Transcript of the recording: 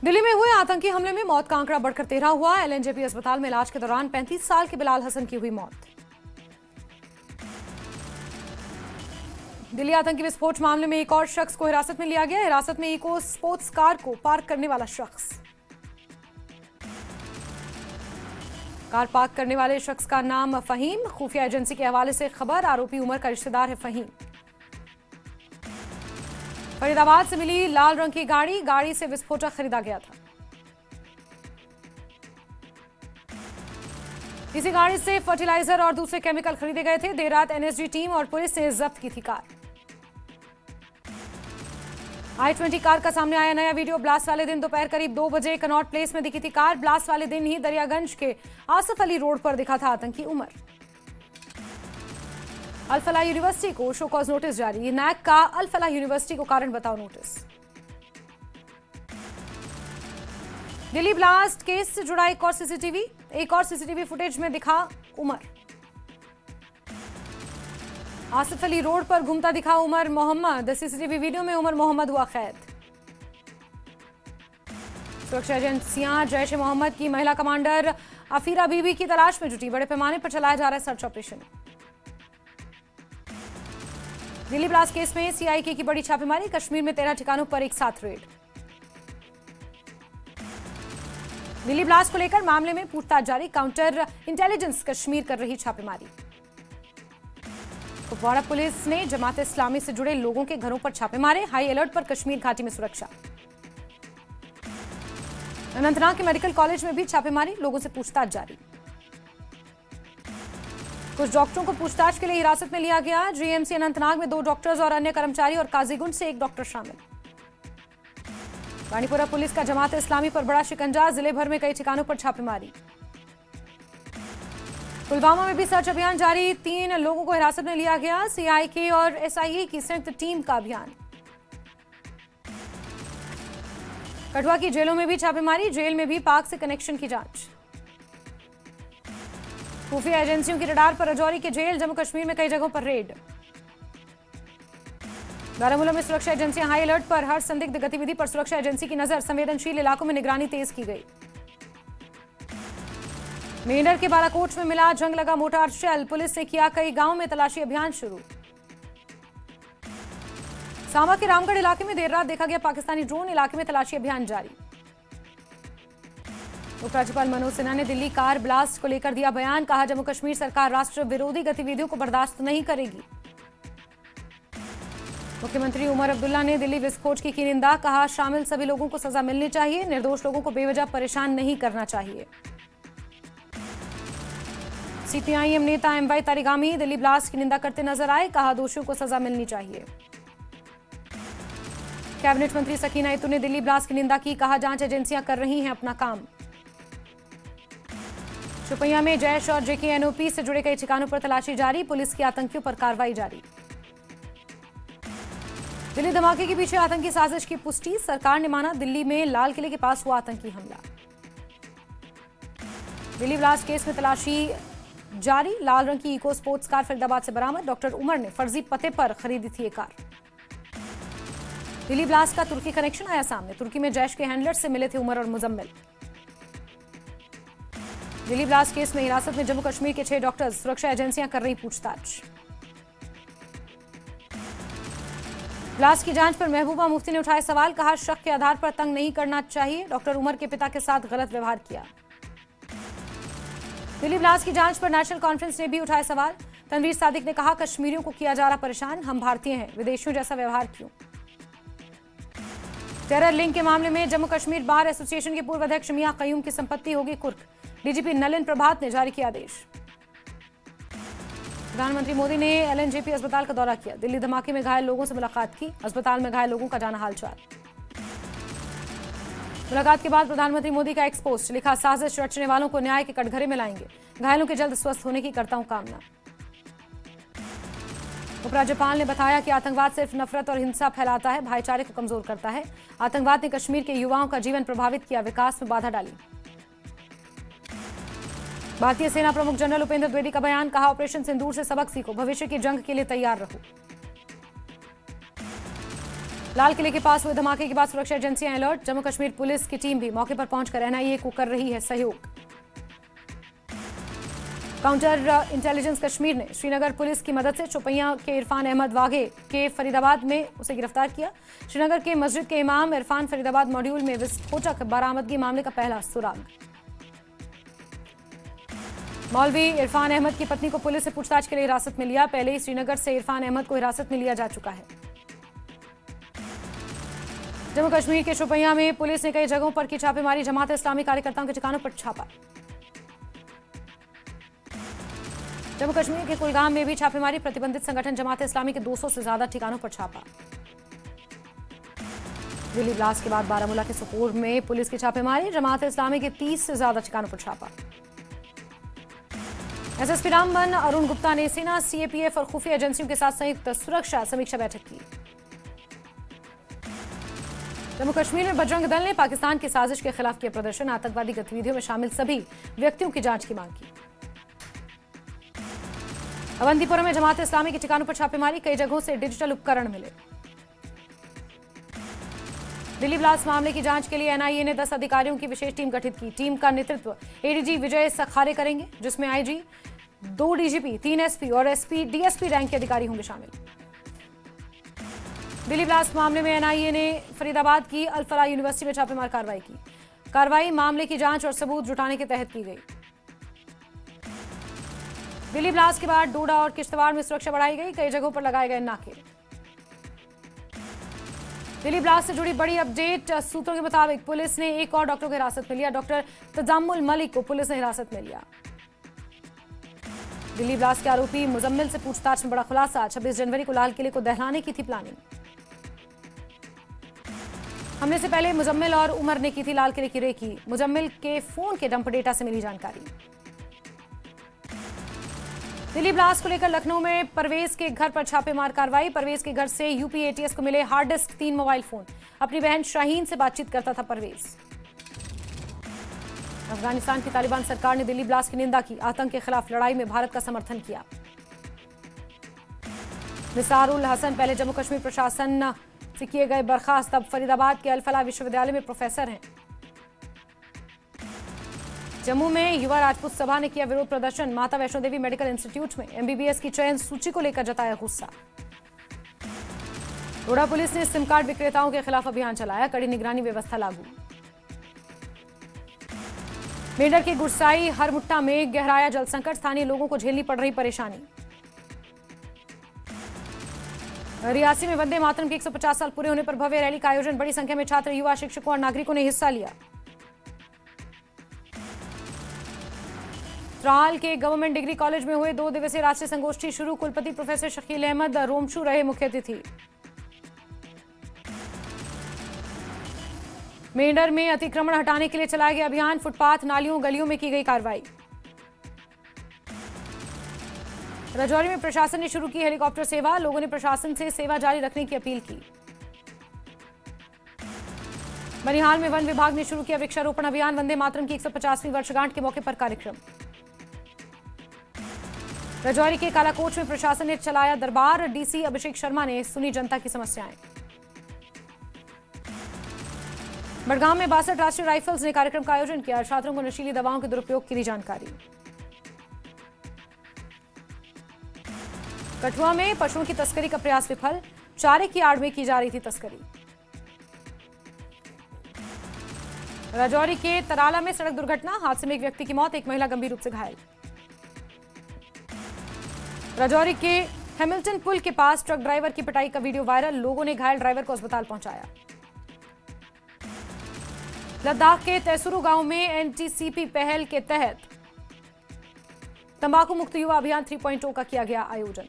दिल्ली में हुए आतंकी हमले में मौत का आंकड़ा बढ़कर 13 हुआ। एलएनजेपी अस्पताल में इलाज के दौरान 35 साल के बिलाल हसन की हुई मौत। दिल्ली आतंकी विस्फोट मामले में एक और शख्स को हिरासत में लिया गया। हिरासत में इको स्पोर्ट्स कार को पार्क करने वाला शख्स। कार पार्क करने वाले शख्स का नाम फहीम। खुफिया एजेंसी के हवाले से खबर, आरोपी उमर का रिश्तेदार है फहीम। फरीदाबाद से मिली लाल रंग की गाड़ी से विस्फोटक खरीदा गया था। इसी गाड़ी से फर्टिलाइजर और दूसरे केमिकल खरीदे गए थे। देर रात एनएसजी टीम और पुलिस ने जब्त की थी कार। i20 कार का सामने आया नया वीडियो। ब्लास्ट वाले दिन दोपहर करीब 2 बजे कनॉट प्लेस में दिखी थी कार। ब्लास्ट वाले दिन ही दरियागंज के आसिफ अली रोड पर दिखा था आतंकी उमर। अल फलाह यूनिवर्सिटी को शो कॉज नोटिस जारी। नैक का अल फलाह यूनिवर्सिटी को कारण बताओ नोटिस। दिल्ली ब्लास्ट केस से जुड़ा एक और सीसीटीवी फुटेज में दिखा उमर। आसिफ अली रोड पर घूमता दिखा उमर मोहम्मद। सीसीटीवी वीडियो में उमर मोहम्मद हुआ कैद। सुरक्षा एजेंसियां जैश ए मोहम्मद की महिला कमांडर अफीरा बीबी की तलाश में जुटी। बड़े पैमाने पर चलाया जा रहा है search operation. Delhi blast case में सीआईके की बड़ी छापेमारी। कश्मीर में 13 ठिकानों पर एक साथ रेड। दिल्ली ब्लास्ट को लेकर मामले में पूछताछ जारी। काउंटर इंटेलिजेंस कश्मीर कर रही छापेमारी। कुपवाड़ा पुलिस ने जमात इस्लामी से जुड़े लोगों के घरों पर छापे मारे। हाई अलर्ट पर कश्मीर घाटी में सुरक्षा। अनंतनाग के मेडिकल कॉलेज में भी छापेमारी। लोगों से पूछताछ जारी। कुछ डॉक्टरों को पूछताछ के लिए हिरासत में लिया गया। जीएमसी अनंतनाग में 2 डॉक्टर्स और अन्य कर्मचारी और काजीगुंड से 1 डॉक्टर शामिल। बानीपुरा पुलिस का जमात इस्लामी पर बड़ा शिकंजा। जिले भर में कई ठिकानों पर छापेमारी। पुलवामा में भी सर्च अभियान जारी। 3 लोगों को हिरासत में लिया गया। सीआईके और एसआईए की संयुक्त टीम का अभियान। कठुआ की जेलों में भी छापेमारी। जेल में भी पाक से कनेक्शन की जांच। खुफिया एजेंसियों की रडार पर राजौरी के जेल। जम्मू कश्मीर में कई जगहों पर रेड। बारामूला में सुरक्षा एजेंसियां हाई अलर्ट पर। हर संदिग्ध गतिविधि पर सुरक्षा एजेंसी की नजर। संवेदनशील इलाकों में निगरानी तेज की गई। मेंढर के बालाकोट में मिला जंग लगा मोटार शेल। पुलिस ने किया कई गांवों में तलाशी अभियान शुरू। सांबा के रामगढ़ इलाके में देर रात देखा गया पाकिस्तानी ड्रोन। इलाके में तलाशी अभियान जारी। उपराज्यपाल मनोज सिन्हा ने दिल्ली कार ब्लास्ट को लेकर दिया बयान। कहा जम्मू कश्मीर सरकार राष्ट्र विरोधी गतिविधियों को बर्दाश्त नहीं करेगी। मुख्यमंत्री उमर अब्दुल्ला ने दिल्ली विस्फोट की निंदा। कहा शामिल सभी लोगों को सजा मिलनी चाहिए। निर्दोष लोगों को बेवजह परेशान नहीं करना चाहिए। सीपीआईएम नेता एमवाई तारिगामी दिल्ली ब्लास्ट की निंदा करते नजर आए। कहा दोषियों को सजा मिलनी चाहिए। कैबिनेट मंत्री सकीना इतू ने दिल्ली ब्लास्ट की निंदा की। कहा जांच एजेंसियां कर रही हैं अपना काम। शोपियां में जैश और जेकेएनओपी से जुड़े कई ठिकानों पर तलाशी जारी। पुलिस की आतंकियों पर कार्रवाई जारी। दिल्ली धमाके के पीछे आतंकी साजिश की पुष्टि। सरकार ने माना दिल्ली में लाल किले के पास हुआ आतंकी हमला। दिल्ली ब्लास्ट केस में तलाशी जारी। लाल रंग की इको स्पोर्ट्स कार फरीदाबाद से बरामद। डॉक्टर उमर ने फर्जी पते पर खरीदी थी ये कार। दिल्ली ब्लास्ट का तुर्की कनेक्शन आया सामने। तुर्की में जैश के हैंडलर से मिले थे उमर और मुजम्मिल। दिल्ली ब्लास्ट केस में हिरासत में जम्मू कश्मीर के 6 डॉक्टर्स। सुरक्षा एजेंसियां कर रही पूछताछ। ब्लास्ट की जांच पर महबूबा मुफ्ती ने उठाए सवाल। कहा शक के आधार पर तंग नहीं करना चाहिए। डॉक्टर उमर के पिता के साथ गलत व्यवहार किया। दिल्ली ब्लास्ट की जांच पर नेशनल कॉन्फ्रेंस ने भी उठाए सवाल। तनवीर सादिक ने कहा कश्मीरियों को किया जा रहा परेशान। हम भारतीय हैं, विदेशियों जैसा व्यवहार क्यों। टेरर लिंक के मामले में जम्मू कश्मीर बार एसोसिएशन के पूर्व अध्यक्ष मियां कयूम की संपत्ति होगी कुर्क। डीजीपी नलिन प्रभात ने जारी किया आदेश। प्रधानमंत्री मोदी ने एलएनजेपी अस्पताल का दौरा किया। दिल्ली धमाके में घायल लोगों से मुलाकात की। अस्पताल में घायल लोगों का जाना हालचाल। मुलाकात के बाद प्रधानमंत्री मोदी का एक्स पोस्ट। लिखा साजिश रचने वालों को न्याय के कटघरे में लाएंगे। घायलों के जल्द स्वस्थ होने की करता हूं कामना। उपराज्यपाल ने बताया कि आतंकवाद सिर्फ नफरत और हिंसा फैलाता है, भाईचारे को कमजोर करता है। आतंकवाद ने कश्मीर के युवाओं का जीवन प्रभावित किया, विकास में बाधा डाली। भारतीय सेना प्रमुख जनरल उपेंद्र द्विवेदी का बयान। कहा ऑपरेशन सिंदूर से सबक सीखो, भविष्य की जंग के लिए तैयार रहो। लाल किले के पास हुए धमाके के बाद सुरक्षा एजेंसियां अलर्ट। जम्मू कश्मीर पुलिस की टीम भी मौके पर पहुंचकर एनआईए को कर रही है सहयोग। काउंटर इंटेलिजेंस कश्मीर ने श्रीनगर पुलिस की मदद से चौपैया के इरफान अहमद वाघे के फरीदाबाद में उसे गिरफ्तार किया। श्रीनगर के मस्जिद के इमाम इरफान फरीदाबाद मॉड्यूल में विस्फोटक बरामदगी मामले का पहला सुराग। मौलवी इरफान अहमद की पत्नी को पुलिस से पूछताछ के लिए हिरासत में लिया। पहले ही श्रीनगर से इरफान अहमद को हिरासत में लिया जा चुका है। जम्मू कश्मीर के शोपियां में पुलिस ने कई जगहों पर की छापेमारी। जमात इस्लामी कार्यकर्ताओं के ठिकानों पर छापा। जम्मू कश्मीर के कुलगाम में भी छापेमारी। प्रतिबंधित संगठन जमात इस्लामी के 200 से ज्यादा ठिकानों पर छापा। दिल्ली ब्लास्ट के बाद बारामूला के सोपोर में पुलिस की छापेमारी। जमात इस्लामी के 30 से ज्यादा ठिकानों पर छापा। एसएसपी रामबन अरुण गुप्ता ने सेना, सीएपीएफ और खुफिया एजेंसियों के साथ संयुक्त सुरक्षा समीक्षा बैठक की। जम्मू कश्मीर में बजरंग दल ने पाकिस्तान की साजिश के खिलाफ किया प्रदर्शन। आतंकवादी गतिविधियों में शामिल सभी व्यक्तियों की जांच की मांग की। अवंतीपुरा में जमात इस्लामी के ठिकानों पर छापेमारी। कई जगहों से डिजिटल उपकरण मिले। दिल्ली ब्लास्ट मामले की जांच के लिए एनआईए ने 10 अधिकारियों की विशेष टीम गठित की। टीम का नेतृत्व एडीजी विजय सखारे करेंगे, जिसमें आईजी, 2 डीजीपी, 3 एसपी और एसपी डीएसपी रैंक के अधिकारी होंगे शामिल। दिल्ली ब्लास्ट मामले में एनआईए ने फरीदाबाद की अल फलाह यूनिवर्सिटी में छापेमार कार्रवाई की। कार्रवाई मामले की जांच और सबूत जुटाने के तहत की गई। दिल्ली ब्लास्ट के बाद डोडा और किश्तवाड़ में सुरक्षा बढ़ाई गई। कई जगहों पर लगाए गए नाके। दिल्ली ब्लास्ट से जुड़ी बड़ी अपडेट। सूत्रों के मुताबिक पुलिस ने एक और डॉक्टर को हिरासत में लिया। डॉक्टर तजाम्मुल मलिक को पुलिस ने हिरासत में लिया। दिल्ली ब्लास्ट के आरोपी मुजम्मिल से पूछताछ में बड़ा खुलासा। 26 जनवरी को लाल किले को दहलाने की थी प्लानिंग। हमले से पहले मुजम्मिल और उमर ने की थी लाल किले की रेकी। मुजम्मिल के फोन के डंप डेटा से मिली जानकारी। दिल्ली ब्लास्ट को लेकर लखनऊ में परवेज के घर पर छापेमार कार्रवाई। परवेज के घर से यूपी एटीएस को मिले हार्ड डिस्क, 3 मोबाइल फोन। अपनी बहन शाहीन से बातचीत करता था परवेज। अफगानिस्तान की तालिबान सरकार ने दिल्ली ब्लास्ट की निंदा की। आतंक के खिलाफ लड़ाई में भारत का समर्थन किया। निसारुल हसन पहले जम्मू कश्मीर प्रशासन से किए गए बर्खास्त, अब फरीदाबाद के अल फलाह विश्वविद्यालय में प्रोफेसर हैं। जम्मू में युवा राजपूत सभा ने किया विरोध प्रदर्शन। माता वैष्णो देवी मेडिकल इंस्टीट्यूट में एमबीबीएस की चयन सूची को लेकर जताया गुस्सा। डोडा पुलिस ने सिम कार्ड विक्रेताओं के खिलाफ अभियान चलाया। कड़ी निगरानी व्यवस्था लागू। मेंढर के गुरसाई हरमुट्टा में गहराया जल संकट। स्थानीय लोगों को झेलनी पड़ रही परेशानी। रियासी में वंदे मातरम के 150 साल पूरे होने पर भव्य रैली का आयोजन। बड़ी संख्या में छात्र, युवा, शिक्षकों और नागरिकों ने हिस्सा लिया। त्राल के गवर्नमेंट डिग्री कॉलेज में हुए 2 दिवसीय राष्ट्रीय संगोष्ठी शुरू। कुलपति प्रोफेसर शकील अहमद रोमशू रहे मुख्य अतिथि। मेंढर में अतिक्रमण हटाने के लिए चलाया गया अभियान। फुटपाथ, नालियों, गलियों में की गई कार्रवाई। राजौरी में प्रशासन ने शुरू की हेलीकॉप्टर सेवा। लोगों ने प्रशासन से सेवा जारी रखने की अपील की। बनिहाल में वन विभाग ने शुरू किया वृक्षारोपण अभियान। वंदे मातरम की 150वीं वर्षगांठ के मौके पर कार्यक्रम। राजौरी के कालाकोच में प्रशासन ने चलाया दरबार। डीसी अभिषेक शर्मा ने सुनी जनता की समस्याएं। बड़गांव में 62 राष्ट्रीय राइफल्स ने कार्यक्रम का आयोजन किया। छात्रों को नशीली दवाओं के दुरुपयोग की दी जानकारी। कठुआ में पशुओं की तस्करी का प्रयास विफल। चारे की आड़ में की जा रही थी तस्करी। राजौरी के तराला में सड़क दुर्घटना। हादसे में एक व्यक्ति की मौत, एक महिला गंभीर रूप से घायल। राजौरी के हैमिल्टन पुल के पास ट्रक ड्राइवर की पिटाई का वीडियो वायरल। लोगों ने घायल ड्राइवर को अस्पताल पहुंचाया। लद्दाख के तैसुरु गांव में एनटीसीपी पहल के तहत तंबाकू मुक्त युवा अभियान 3.0 का किया गया आयोजन।